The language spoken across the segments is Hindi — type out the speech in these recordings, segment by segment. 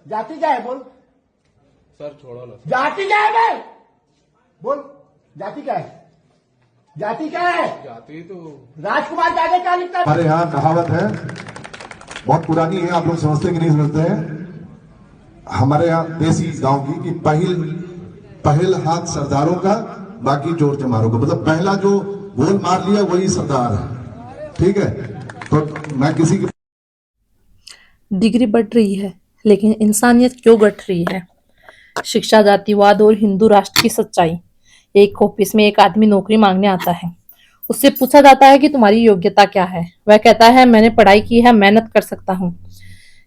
जाति क्या है बोल। सर छोड़ो ना। जाति क्या है भाई बोल। जाति क्या है। जाति क्या है। जाति तो राजकुमार के आगे क्या लिखता है। हमारे यहाँ कहावत है, बहुत पुरानी है, आप लोग समझते कि नहीं समझते हैं। हमारे यहाँ देसी गांव की कि पहल हाथ सरदारों का, बाकी चोर चमारों का। मतलब पहला जो गोल मार लिया वही सरदार है। ठीक है, तो मैं किसी की डिग्री बढ़ रही है लेकिन इंसानियत क्यों घट रही है। शिक्षा, जातिवाद और हिंदू राष्ट्र की सच्चाई। एक ऑफिस में एक आदमी नौकरी मांगने आता है। उससे पूछा जाता है कि तुम्हारी योग्यता क्या है। वह कहता है मैंने पढ़ाई की है, मेहनत कर सकता हूँ।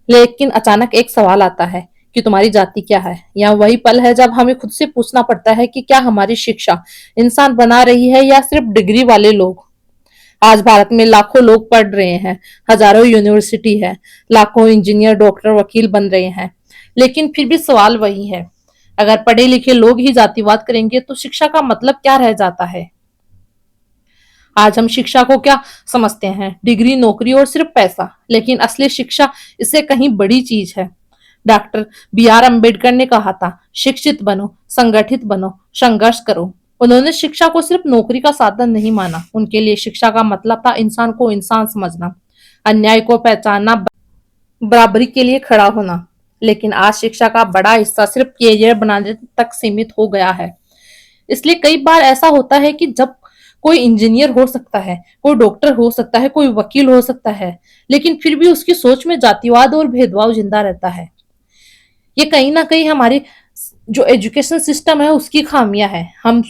लेकिन अचानक एक सवाल आता है कि तुम्हारी जाति क्या है। यह वही पल है जब हमें खुद से पूछना पड़ता है कि क्या हमारी शिक्षा इंसान बना रही है या सिर्फ डिग्री वाले लोग। आज भारत में लाखों लोग पढ़ रहे हैं, हजारों यूनिवर्सिटी है, लाखों इंजीनियर, डॉक्टर, वकील बन रहे हैं, लेकिन फिर भी सवाल वही है। अगर पढ़े लिखे लोग ही जातिवाद करेंगे तो शिक्षा का मतलब क्या रह जाता है। आज हम शिक्षा को क्या समझते हैं, डिग्री, नौकरी और सिर्फ पैसा। लेकिन असली शिक्षा इससे कहीं बड़ी चीज है। Doctor B.R. अम्बेडकर ने कहा था, शिक्षित बनो, संगठित बनो, संघर्ष करो। उन्होंने शिक्षा को सिर्फ नौकरी का साधन नहीं माना। उनके लिए शिक्षा का मतलब था इंसान को इंसान समझना, अन्याय को पहचानना, बराबरी के लिए खड़ा होना। लेकिन आज शिक्षा का बड़ा हिस्सा सिर्फ कैरियर बनाने तक सीमित हो गया है। इसलिए कई बार ऐसा होता है कि जब कोई इंजीनियर हो सकता है, कोई डॉक्टर हो सकता है, कोई वकील हो सकता है, लेकिन फिर भी उसकी सोच में जातिवाद और भेदभाव जिंदा रहता है। ये कहीं ना कहीं हमारी जो एजुकेशन सिस्टम है उसकी खामियां है। हम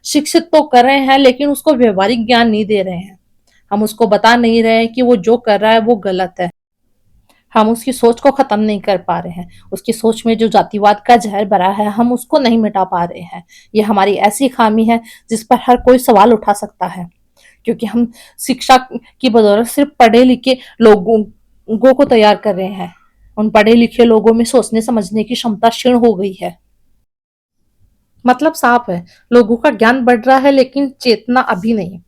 शिक्षित तो कर रहे हैं लेकिन उसको व्यवहारिक ज्ञान नहीं दे रहे हैं। हम उसको बता नहीं रहे हैं कि वो जो कर रहा है वो गलत है। हम उसकी सोच को खत्म नहीं कर पा रहे हैं। उसकी सोच में जो जातिवाद का जहर भरा है हम उसको नहीं मिटा पा रहे हैं। ये हमारी ऐसी खामी है जिस पर हर कोई सवाल उठा सकता है, क्योंकि हम शिक्षा की बदौलत सिर्फ पढ़े लिखे लोगों को तैयार कर रहे हैं। उन पढ़े लिखे लोगों में सोचने समझने की क्षमता क्षीण हो गई है। मतलब साफ है, लोगों का ज्ञान बढ़ रहा है लेकिन चेतना अभी नहीं।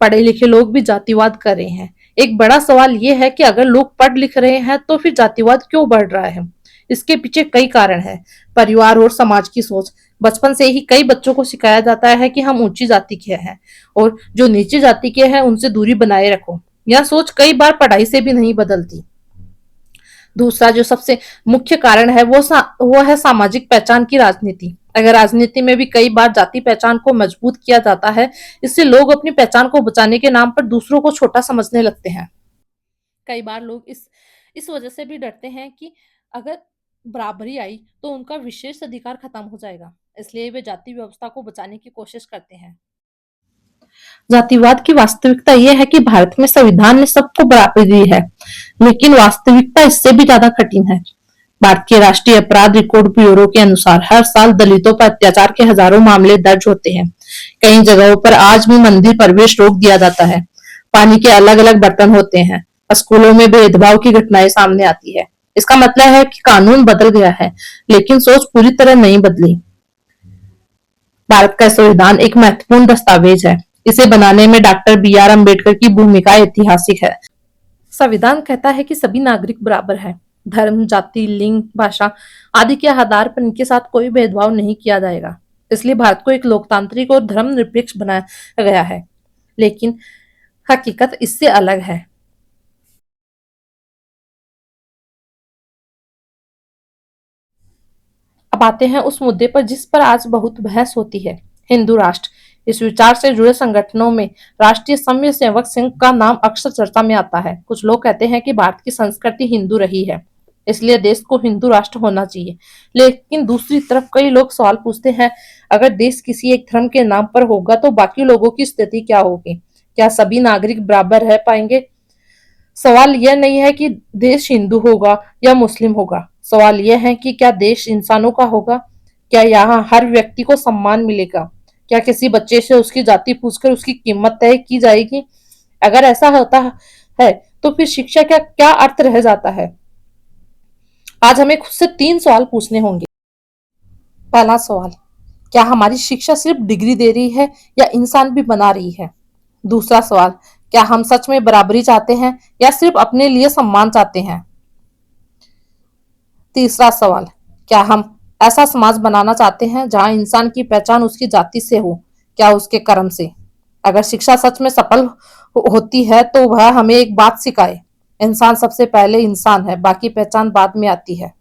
पढ़े लिखे लोग भी जातिवाद कर रहे हैं। एक बड़ा सवाल यह है कि अगर लोग पढ़ लिख रहे हैं तो फिर जातिवाद क्यों बढ़ रहा है। इसके पीछे कई कारण हैं। परिवार और समाज की सोच। बचपन से ही कई बच्चों को सिखाया जाता है कि हम ऊंची जाति के हैं और जो नीची जाति के हैं उनसे दूरी बनाए रखो। यह सोच कई बार पढ़ाई से भी नहीं बदलती। दूसरा जो सबसे मुख्य कारण है वो है सामाजिक पहचान की राजनीति। अगर राजनीति में भी कई बार जाति पहचान को मजबूत किया जाता है, इससे लोग अपनी पहचान को बचाने के नाम पर दूसरों को छोटा समझने लगते हैं। कई बार लोग इस वजह से भी डरते हैं कि अगर बराबरी आई तो उनका विशेष अधिकार खत्म हो जाएगा, इसलिए वे जाति व्यवस्था को बचाने की कोशिश करते हैं। जातिवाद की वास्तविकता यह है कि भारत में संविधान ने सबको बराबरी दी है, लेकिन वास्तविकता इससे भी ज्यादा कठिन है। भारत के राष्ट्रीय अपराध रिकॉर्ड ब्यूरो के अनुसार हर साल दलितों पर अत्याचार के हजारों मामले दर्ज होते हैं। कई जगहों पर आज भी मंदिर प्रवेश रोक दिया जाता है। पानी के अलग अलग बर्तन होते हैं। स्कूलों में भेदभाव की घटनाएं सामने आती है। इसका मतलब है कि कानून बदल गया है लेकिन सोच पूरी तरह नहीं बदली। भारत का संविधान एक महत्वपूर्ण दस्तावेज है। इसे बनाने में डॉक्टर B.R. अम्बेडकर की भूमिका ऐतिहासिक है। संविधान कहता है कि सभी नागरिक बराबर हैं। धर्म, जाति, लिंग, भाषा आदि के आधार पर इनके साथ कोई भेदभाव नहीं किया जाएगा। इसलिए भारत को एक लोकतांत्रिक और धर्मनिरपेक्ष बनाया गया है। लेकिन हकीकत इससे अलग है। अब आते हैं उस मुद्दे पर जिस पर आज बहुत बहस होती है, हिंदू राष्ट्र। इस विचार से जुड़े संगठनों में राष्ट्रीय स्वयं सेवक संघ का नाम अक्सर चर्चा में आता है। कुछ लोग कहते हैं कि भारत की संस्कृति हिंदू रही है, इसलिए देश को हिंदू राष्ट्र होना चाहिए। लेकिन दूसरी तरफ कई लोग सवाल पूछते हैं, अगर देश किसी एक धर्म के नाम पर होगा तो बाकी लोगों की स्थिति क्या होगी? क्या सभी नागरिक बराबर रह पाएंगे? सवाल यह नहीं है कि देश हिंदू होगा या मुस्लिम होगा। सवाल यह है कि क्या देश इंसानों का होगा? क्या यहाँ हर व्यक्ति को सम्मान मिलेगा? क्या किसी बच्चे से उसकी जाति पूछकर उसकी कीमत तय की जाएगी? अगर ऐसा होता है तो फिर शिक्षा का क्या अर्थ रह जाता है? आज हमें खुद से 3 सवाल पूछने होंगे। पहला सवाल, क्या हमारी शिक्षा सिर्फ डिग्री दे रही है या इंसान भी बना रही है? दूसरा सवाल, क्या हम सच में बराबरी चाहते हैं या सिर्फ अपने लिए सम्मान चाहते हैं? तीसरा सवाल, क्या हम ऐसा समाज बनाना चाहते हैं जहां इंसान की पहचान उसकी जाति से हो, क्या उसके कर्म से? अगर शिक्षा सच में सफल होती है तो वह हमें एक बात सिखाए, इंसान सबसे पहले इंसान है, बाकी पहचान बाद में आती है।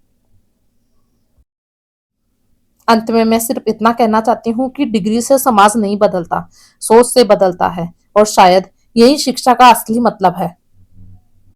अंत में मैं सिर्फ इतना कहना चाहती हूँ कि डिग्री से समाज नहीं बदलता, सोच से बदलता है, और शायद यही शिक्षा का असली मतलब है।